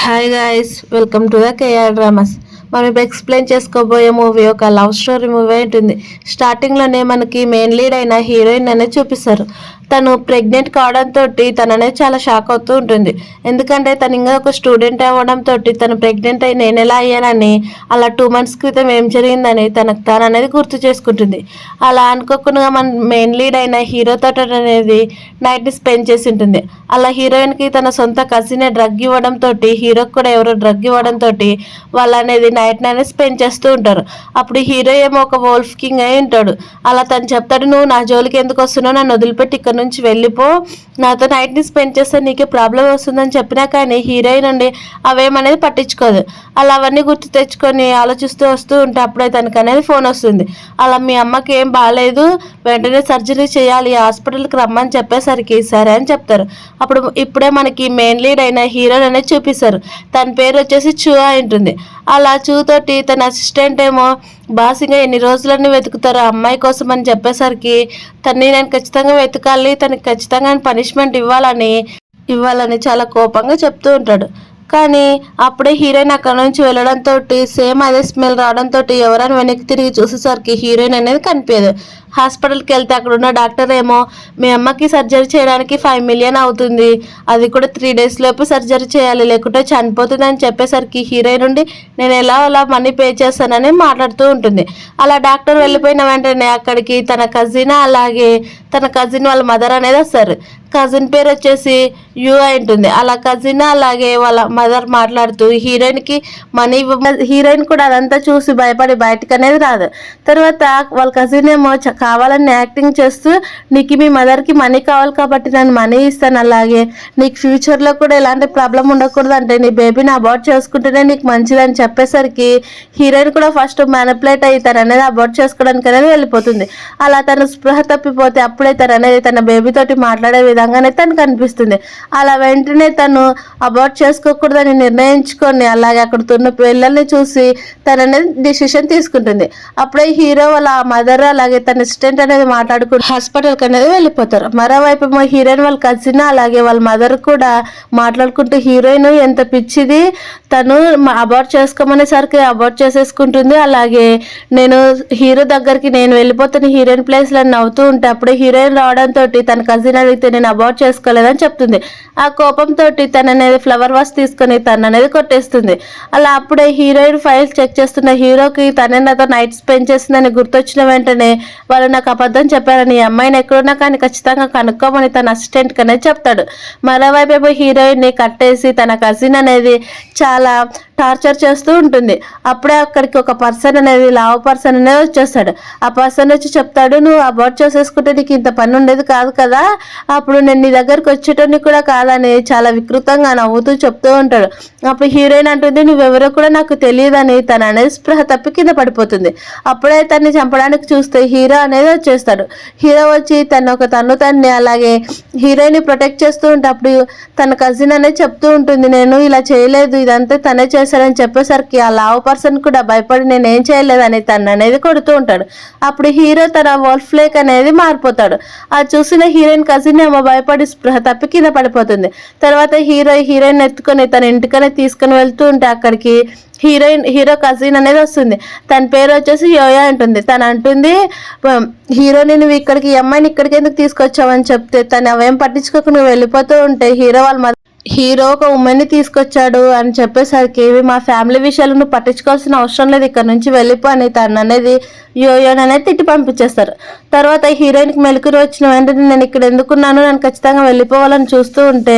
Hi guys, welcome to the KR dramas. మనం ఇప్పుడు explain చేసుకోబోయే మూవీ ఒక లవ్ స్టోరీ మూవీ ఉంటుంది. స్టార్టింగ్లోనే మనకి మెయిన్ లీడ్ అయిన హీరోయిన్ అనేది చూపిస్తారు. తను ప్రెగ్నెంట్ కావడంతో తననే చాలా షాక్ అవుతూ ఉంటుంది. ఎందుకంటే తను ఇంకా ఒక స్టూడెంట్ అవ్వడంతో తను ప్రెగ్నెంట్ అయి నేను ఎలా అయ్యానని, అలా 2 months క్రితం ఏం జరిగిందని తనకు తాను అనేది గుర్తు చేసుకుంటుంది. అలా అనుకోకుండా మన మెయిన్ లీడ్ అయిన హీరోతో అనేది నైట్ని స్పెండ్ చేసి ఉంటుంది. అలా హీరోయిన్కి తన సొంత కజినే డ్రగ్ ఇవ్వడంతో, హీరోకి కూడా ఎవరో డ్రగ్ ఇవ్వడంతో వాళ్ళు అనేది నైట్ అనేది స్పెండ్ చేస్తూ ఉంటారు. అప్పుడు హీరో ఏమో ఒక వోల్ఫ్ కింగ్ అయి ఉంటాడు. అలా తను చెప్తాడు, నువ్వు నా జోలికి ఎందుకు వస్తున్నావు, నన్ను వదిలిపెట్టి ఇక్కడ నుంచి వెళ్ళిపో, నాతో నైట్ని స్పెండ్ చేస్తే నీకే ప్రాబ్లం వస్తుందని చెప్పినా కానీ హీరోయిన్ అండి అవేమనేది పట్టించుకోదు. అలా అవన్నీ గుర్తు తెచ్చుకొని ఆలోచిస్తూ వస్తూ ఉంటే అప్పుడే తనకు అనేది ఫోన్ వస్తుంది. అలా మీ అమ్మకి ఏం బాగాలేదు, వెంటనే సర్జరీ చేయాలి, హాస్పిటల్కి రమ్మని చెప్పేసరికి సరే అని చెప్తారు. అప్పుడు ఇప్పుడే మనకి మెయిన్ లీడ్ అయిన హీరోయిన్ అనేది చూపిస్తారు. తన పేరు వచ్చేసి చూ ఉంటుంది. అలా చూతోటి తన అసిస్టెంట్ ఏమో బాస్ ఇంకా ఎన్ని రోజులన్నీ వెతుకుతారు ఆ అమ్మాయి కోసం అని చెప్పేసరికి తన్ని నేను ఖచ్చితంగా వెతకాలి, తనకి ఖచ్చితంగా పనిష్మెంట్ ఇవ్వాలని చాలా కోపంగా చెప్తూ ఉంటాడు. కానీ అప్పుడే హీరోయిన్ అక్కడ నుంచి వెళ్ళడంతో సేమ్ అదే స్మెల్ రావడంతో ఎవరైనా వెనక్కి తిరిగి చూసేసరికి హీరోయిన్ అనేది కనిపించదు. హాస్పిటల్కి వెళ్తే అక్కడ ఉన్న డాక్టర్ ఏమో మీ అమ్మకి సర్జరీ చేయడానికి 5 million అవుతుంది, అది కూడా 3 days లోపు సర్జరీ చేయాలి, లేకుంటే చనిపోతుంది అని చెప్పేసరికి హీరోయిన్ నుండి నేను ఎలా మనీ పే చేస్తానని మాట్లాడుతూ ఉంటుంది. అలా డాక్టర్ వెళ్ళిపోయిన వెంటనే అక్కడికి తన కజిన్ అలాగే తన కజిన్ వాళ్ళ మదర్ అనేది వస్తారు. కజిన్ పేరు వచ్చేసి యూ అయి ఉంటుంది. అలా కజిన్ అలాగే వాళ్ళ మదర్ మాట్లాడుతూ హీరోయిన్కి మనీ హీరోయిన్ కూడా అదంతా చూసి భయపడి బయటకు అనేది రాదు. తర్వాత వాళ్ళ కజిన్ ఏమో కావాలని యాక్టింగ్ చేస్తూ నీకు మీ మదర్కి మనీ కావాలి కాబట్టి నేను మనీ ఇస్తాను, అలాగే నీకు ఫ్యూచర్లో కూడా ఎలాంటి ప్రాబ్లం ఉండకూడదు అంటే నీ బేబీని అబార్ట్ చేసుకుంటేనే నీకు మంచిదని చెప్పేసరికి హీరోయిన్ కూడా ఫస్ట్ మ్యానిపులేట్ అయ్యి తను అనేది అబార్ట్ చేసుకోవడానికి అనేది వెళ్ళిపోతుంది. అలా తను స్పృహ తప్పిపోతే అప్పుడే తను అనేది తన బేబీతోటి మాట్లాడే విధంగానే తనకు అనిపిస్తుంది. అలా వెంటనే తను అబార్ట్ చేసుకోకూడదని నిర్ణయించుకొని అలాగే అక్కడ ఉన్న పిల్లల్ని చూసి తను అనేది డిసిషన్ తీసుకుంటుంది. అప్పుడే హీరో వాళ్ళ మదర్ అలాగే తన అసిస్టెంట్ అనేది మాట్లాడుకుంటూ హాస్పిటల్కి అనేది వెళ్ళిపోతారు. మరోవైపు హీరోయిన్ వాళ్ళ కజిన్ అలాగే వాళ్ళ మదర్ కూడా మాట్లాడుకుంటూ హీరోయిన్ ఎంత పిచ్చిది, తను అబార్ట్ చేసుకోమనేసరికి అబార్ట్ చేసేసుకుంటుంది, అలాగే నేను హీరో దగ్గరికి నేను వెళ్ళిపోతాను హీరోయిన్ ప్లేస్లో నవ్వుతూ ఉంటే అప్పుడే హీరోయిన్ రావడంతో తన కజిన్ అడిగితే నేను అబార్ట్ చేసుకోలేదని చెప్తుంది. ఆ కోపంతో తను అనేది ఫ్లవర్ వాస్ తీసుకొని తను అనేది కొట్టేస్తుంది. అలా అప్పుడే హీరోయిన్ ఫైల్స్ చెక్ చేస్తున్న హీరోకి తనే నాతో నైట్ స్పెండ్ చేసిందని గుర్తొచ్చిన వెంటనే వాళ్ళు నాకు అబద్ధం చెప్పారని, ఈ అమ్మాయిని ఎక్కడున్నా కానీ ఖచ్చితంగా కనుక్కోమని తన అసిస్టెంట్కి అనేది చెప్తాడు. మరోవైపు హీరోయిన్ని కట్టేసి తన కజిన్ అనేది చాలా టార్చర్ చేస్తూ ఉంటుంది. అప్పుడే అక్కడికి ఒక పర్సన్ అనేది లావ్ పర్సన్ అనేది వచ్చేస్తాడు. ఆ పర్సన్ వచ్చి చెప్తాడు, నువ్వు అబార్ట్ చేసేసుకుంటే నీకు ఇంత పని ఉండేది కాదు కదా, అప్పుడు నేను నీ దగ్గరకు వచ్చేటోని కూడా కాదని చాలా వికృతంగా నవ్వుతూ చెప్తూ ఉంటాడు. అప్పుడు హీరోయిన్ అంటుంది, నువ్వెవరో కూడా నాకు తెలియదని తన అనేది స్పృహ తప్పి కింద పడిపోతుంది. అప్పుడే తన్ని చంపడానికి చూస్తే హీరో అనేది వచ్చేస్తాడు. హీరో వచ్చి తన్ని అలాగే హీరోయిన్ ప్రొటెక్ట్ చేస్తూ ఉంటే అప్పుడు తన కజిన్ అనేది చెప్తూ ఉంటుంది, నేను ఇలా చేయలేదు, ఇదంతా తనే చేశారని చెప్పేసరికి ఆ లావ్ పర్సన్ కూడా భయపడి నేను ఏం చేయలేదని తను అనేది కొడుతూ ఉంటాడు. అప్పుడు హీరో తన వోల్ఫ్ ఫ్లేక్ అనేది మారిపోతాడు. అది చూసిన హీరోయిన్ కజిన్ ఏమో భయపడి స్పృహ తప్పి కింద పడిపోతుంది. తర్వాత హీరోయిన్ ఎత్తుకొని తన ఇంటికనే తీసుకుని వెళ్తూ ఉంటే అక్కడికి హీరో కజిన్ అనేది వస్తుంది. తన పేరు వచ్చేసి యోయా ఉంటుంది. తను అంటుంది, హీరోని నువ్వు ఇక్కడికి ఈ అమ్మాయిని ఇక్కడికి ఎందుకు తీసుకొచ్చావని చెప్తే తను అవేం పట్టించుకోకుండా వెళ్ళిపోతూ ఉంటే హీరో ఒక ఉమెన్ని తీసుకొచ్చాడు అని చెప్పేసరికి మా ఫ్యామిలీ విషయాలు నువ్వు పట్టించుకోవాల్సిన అవసరం లేదు, ఇక్కడ నుంచి వెళ్ళిపో అని తను అనేది యోయోని అనేది తిట్టి పంపించేస్తారు. తర్వాత హీరోయిన్కి మెలకుని వచ్చిన వెంటనే నేను ఇక్కడ ఎందుకున్నాను, నేను ఖచ్చితంగా వెళ్ళిపోవాలని చూస్తూ ఉంటే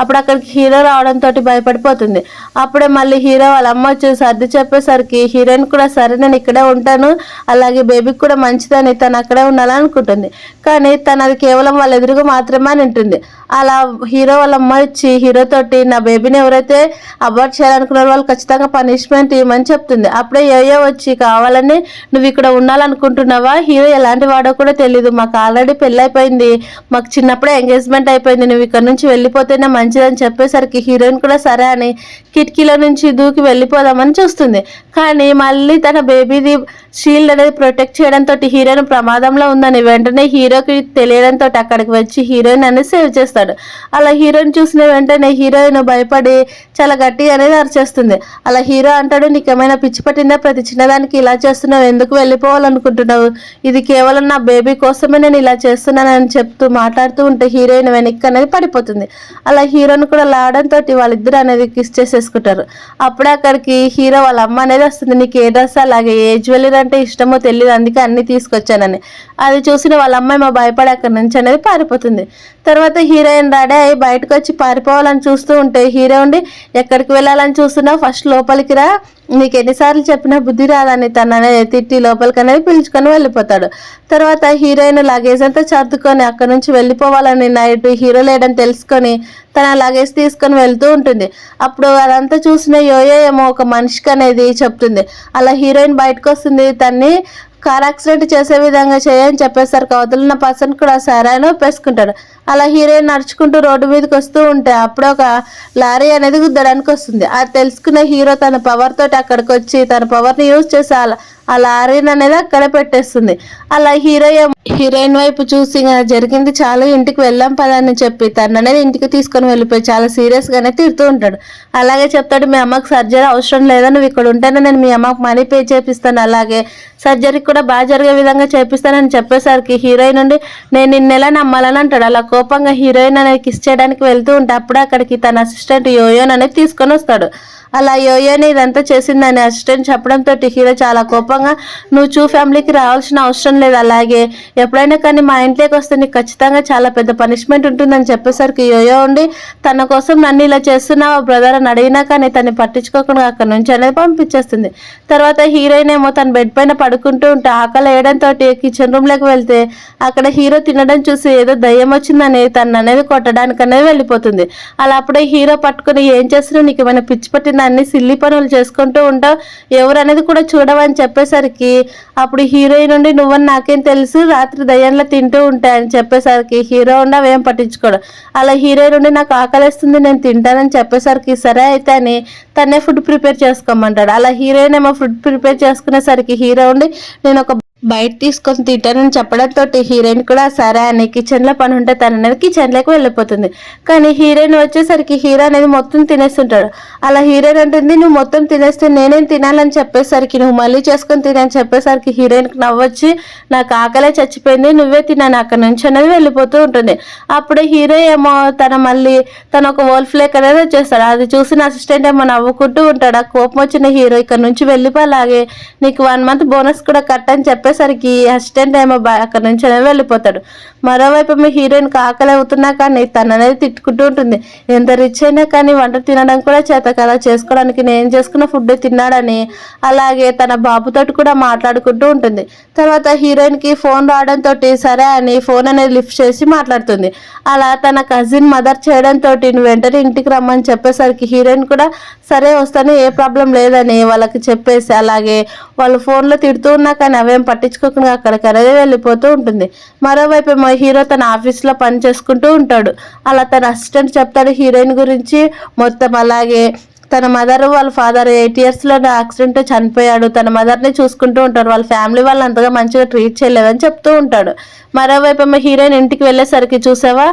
అప్పుడు అక్కడికి హీరో రావడంతో భయపడిపోతుంది. అప్పుడే మళ్ళీ హీరో వాళ్ళ అమ్మ వచ్చి సర్ది చెప్పేసరికి హీరోయిన్ కూడా సరే నేను ఇక్కడే ఉంటాను, అలాగే బేబీకి కూడా మంచిదని తను అక్కడే ఉండాలని అనుకుంటుంది. కానీ తను అది కేవలం వాళ్ళ ఎదురుగా మాత్రమే అని ఉంటుంది. అలా హీరో వాళ్ళ అమ్మ వచ్చి హీరోతోటి నా బేబీని ఎవరైతే అబార్ట్ చేయాలనుకున్నారో వాళ్ళు ఖచ్చితంగా పనిష్మెంట్ ఇవ్వమని చెప్తుంది. అప్పుడే యోయో వచ్చి కావాలని నువ్వు ఇక్కడ ఉండాలనుకుంటున్నావా, హీరో ఎలాంటి వాడో కూడా తెలీదు, మాకు ఆల్రెడీ పెళ్ళైపోయింది, మాకు చిన్నప్పుడే ఎంగేజ్మెంట్ అయిపోయింది, నువ్వు ఇక్కడ నుంచి వెళ్ళిపోతేనే మంచిదని చెప్పేసరికి హీరోయిన్ కూడా సరే అని కిటికీలో నుంచి దూకి వెళ్ళిపోదామని చూస్తుంది. కానీ మళ్ళీ తన బేబీది షీల్డ్ అనేది ప్రొటెక్ట్ చేయడంతో హీరోయిన్ ప్రమాదంలో ఉందని వెంటనే హీరోకి తెలియడంతో అక్కడికి వచ్చి హీరోయిన్ అనేది సేవ్ చేస్తాడు. అలా హీరోయిన్ చూసిన వెంటనే హీరోయిన్ భయపడి చాలా గట్టిగా అనేది అరిచేస్తుంది. అలా హీరో అంటాడు, నీకేమైనా పిచ్చి పట్టిందా? ప్రతి చిన్నదానికి ఇలా చేస్తున్నావు, ఎందుకు వెళ్ళిపోవాలనుకుంటున్నావు? ఇది కేవలం నా బేబీ కోసమే నేను ఇలా చేస్తున్నానని చెప్తూ మాట్లాడుతూ ఉంటే హీరోయిన్ వెనక్కి అనేది పడిపోతుంది. అలా హీరోని కూడా లావడంతో వాళ్ళిద్దరు అనేది కిస్ చేసేసుకుంటారు. అప్పుడే అక్కడికి హీరో వాళ్ళ అమ్మ అనేది వస్తుంది. నీకు ఏ డ్రెస్ అలాగే ఏ జ్యువెలరీ అంటే ఇష్టమో తెలియదు, అందుకే అన్ని తీసుకొచ్చానని. అది చూసిన వాళ్ళ అమ్మాయి మా భయపడి అక్కడి నుంచి అనేది పారిపోతుంది. తర్వాత హీరోయిన్ రెడీ అయ్యి బయటకు వచ్చి పారిపోవాలని చూస్తూ ఉంటే హీరో ఉండి, ఎక్కడికి వెళ్ళాలని చూస్తున్నావు, ఫస్ట్ లోపలికి రా, నీకు ఎన్నిసార్లు చెప్పినా బుద్ధి రాదని తన అనేది తిట్టి లోపలికి అనేది పిలుచుకొని వెళ్ళిపోతాడు. తర్వాత హీరోయిన్ లగేజ్ అంతా సర్దుకొని అక్కడ నుంచి వెళ్ళిపోవాలని నైట్ హీరో లేడని తెలుసుకొని తన లగేజ్ తీసుకొని వెళ్తూ ఉంటుంది. అప్పుడు అదంతా చూసిన యోయో ఏమో ఒక మనిషికి అనేది చెప్తుంది. అలా హీరోయిన్ బయటకు వస్తుంది. తన్ని కార్ యాక్సిడెంట్ చేసే విధంగా చేయని చెప్పేసరికి అవతలున్న పర్సన్ కూడా సరే అని ఒప్పేసుకుంటాడు. అలా హీరోయిన్ నడుచుకుంటూ రోడ్డు మీదకి వస్తూ ఉంటే అప్పుడు ఒక లారీ అనేది గుద్దడానికి వస్తుంది. అది తెలుసుకున్న హీరో తన పవర్ తోటి అక్కడికి వచ్చి తన పవర్ని యూజ్ చేసి ఆ లారీని అనేది అక్కడ పెట్టేస్తుంది. అలా హీరోయిన్ వైపు చూసి జరిగింది చాలా, ఇంటికి వెళ్ళాం పదని చెప్పి తను అనేది ఇంటికి తీసుకొని వెళ్ళిపోయి చాలా సీరియస్గానే తిడుతూ ఉంటాడు. అలాగే చెప్తాడు, మీ అమ్మకి సర్జరీ అవసరం లేదా, నువ్వు ఇక్కడ ఉంటేనే నేను మీ అమ్మకి మనీ పే చేపిస్తాను, అలాగే సర్జరీకి కూడా బాగా జరిగే విధంగా చేపిస్తానని చెప్పేసరికి హీరోయిన్ నుండి నేను నిన్నెలా నమ్మాలని అంటాడు. అలా కోపంగా హీరోయిన్ అనేది కిస్ చేయడానికి వెళ్తూ ఉంటే అప్పుడే అక్కడికి తన అసిస్టెంట్ యోయోన్ అనేది తీసుకొని వస్తాడు. అలా యోయోని ఇదంతా చేసిందని అసిస్టెంట్ చెప్పడంతో హీరో చాలా కోపంగా, నువ్వు ఫ్యామిలీకి రావాల్సిన అవసరం లేదు, అలాగే ఎప్పుడైనా కానీ మా ఇంట్లోకి వస్తే నీకు ఖచ్చితంగా చాలా పెద్ద పనిష్మెంట్ ఉంటుందని చెప్పేసరికి యోయో ఉండి తన కోసం నన్ను ఇలా చేస్తున్నావు బ్రదర్ అని అడిగినా కానీ తను పట్టించుకోకుండా అక్కడ నుంచి అనేది పంపించేస్తుంది. తర్వాత హీరోయిన్ ఏమో తన బెడ్ పైన పడుకుంటూ ఉంటే ఆకలి వేయడంతో కిచెన్ రూమ్లోకి వెళ్తే అక్కడ హీరో తినడం చూసి ఏదో దయ్యం వచ్చిందని తను అనేది కొట్టడానికి అనేది వెళ్ళిపోతుంది. అలా అప్పుడే హీరో పట్టుకుని, ఏం చేస్తున్నావు, నీకు ఏమైనా పిచ్చి పట్టింది, అన్ని సిల్లి పనులు చేసుకుంటూ ఉంటావు, ఎవరు అనేది కూడా చూడవని చెప్పేసరికి అప్పుడు హీరోయిన్ నుండి, నువ్వని నాకేం తెలుసు, రాత్రి దయ్యంలో తింటూ ఉంటాయని చెప్పేసరికి హీరో ఉండి అవేం పట్టించుకోడు. అలా హీరోయిన్ నుండి నాకు ఆకలిస్తుంది నేను తింటానని చెప్పేసరికి సరే అయితే అని తనే ఫుడ్ ప్రిపేర్ చేసుకోమంటాడు. అలా హీరోయిన్ ఏమో ఫుడ్ ప్రిపేర్ చేసుకునేసరికి హీరో ఉండి నేను ఒక బయట తీసుకొని తింటానని చెప్పడంతో హీరోయిన్ కూడా సరే అని కిచెన్లో పని ఉంటే తను అనేది కిచెన్లోకి వెళ్ళిపోతుంది. కానీ హీరోయిన్ వచ్చేసరికి హీరో అనేది మొత్తం తినేస్తుంటాడు. అలా హీరోయిన్ అంటుంది, నువ్వు మొత్తం తినేస్తే నేనేం తినాలని చెప్పేసరికి నువ్వు మళ్ళీ చేసుకొని తినని చెప్పేసరికి హీరోయిన్కి నవ్వొచ్చి, నాకు ఆకలే చచ్చిపోయింది, నువ్వే తిన్నాను అక్కడ నుంచి అనేది వెళ్ళిపోతూ ఉంటుంది. అప్పుడే హీరో ఏమో తన ఒక వోల్ ఫ్లేక్ అనేది వచ్చేస్తాడు. అది చూసిన అసిస్టెంట్ ఏమో నవ్వుకుంటూ ఉంటాడు. ఆ కోపం వచ్చిన హీరో ఇక్కడ నుంచి వెళ్ళిపోలాగే నీకు 1 month బోనస్ కూడా కట్ అని చెప్పేసరికి అసిస్టెంట్ ఏమో అక్కడ నుంచి వెళ్ళిపోతాడు. మరోవైపు మీ హీరోయిన్కి ఆకలి అవుతున్నా కానీ తను అనేది తిట్టుకుంటూ ఉంటుంది, ఎంత రిచ్ అయినా కానీ వంట తినడం కూడా చేత కదా, చేసుకోవడానికి నేను చేసుకున్న ఫుడ్ తిన్నాడని. అలాగే తన బాబుతోటి కూడా మాట్లాడుకుంటూ ఉంటుంది. తర్వాత హీరోయిన్కి ఫోన్ రావడంతో సరే అని ఫోన్ అనేది లిఫ్ట్ చేసి మాట్లాడుతుంది. అలా తన కజిన్ మదర్ చేయడంతో నువ్వు వెంటనే ఇంటికి రమ్మని చెప్పేసరికి హీరోయిన్ కూడా సరే వస్తాను, ఏ ప్రాబ్లం లేదని వాళ్ళకి చెప్పేసి అలాగే వాళ్ళు ఫోన్లో తిడుతూ ఉన్నా కానీ అవేం పట్టించుకోకుండా అక్కడికి అనేది వెళ్ళిపోతూ ఉంటుంది. మరోవైపు మా హీరో తన ఆఫీస్లో పని చేసుకుంటూ ఉంటాడు. అలా తన అసిస్టెంట్ చెప్తాడు హీరోయిన్ గురించి మొత్తం. అలాగే తన మదర్ వాళ్ళ ఫాదర్ 8 yearsలో యాక్సిడెంట్ చనిపోయాడు, తన మదర్ని చూసుకుంటూ ఉంటారు, వాళ్ళ ఫ్యామిలీ వాళ్ళు అంతగా మంచిగా ట్రీట్ చేయలేదని చెప్తూ ఉంటాడు. మరోవైపు మా హీరోయిన్ ఇంటికి వెళ్ళేసరికి, చూసావా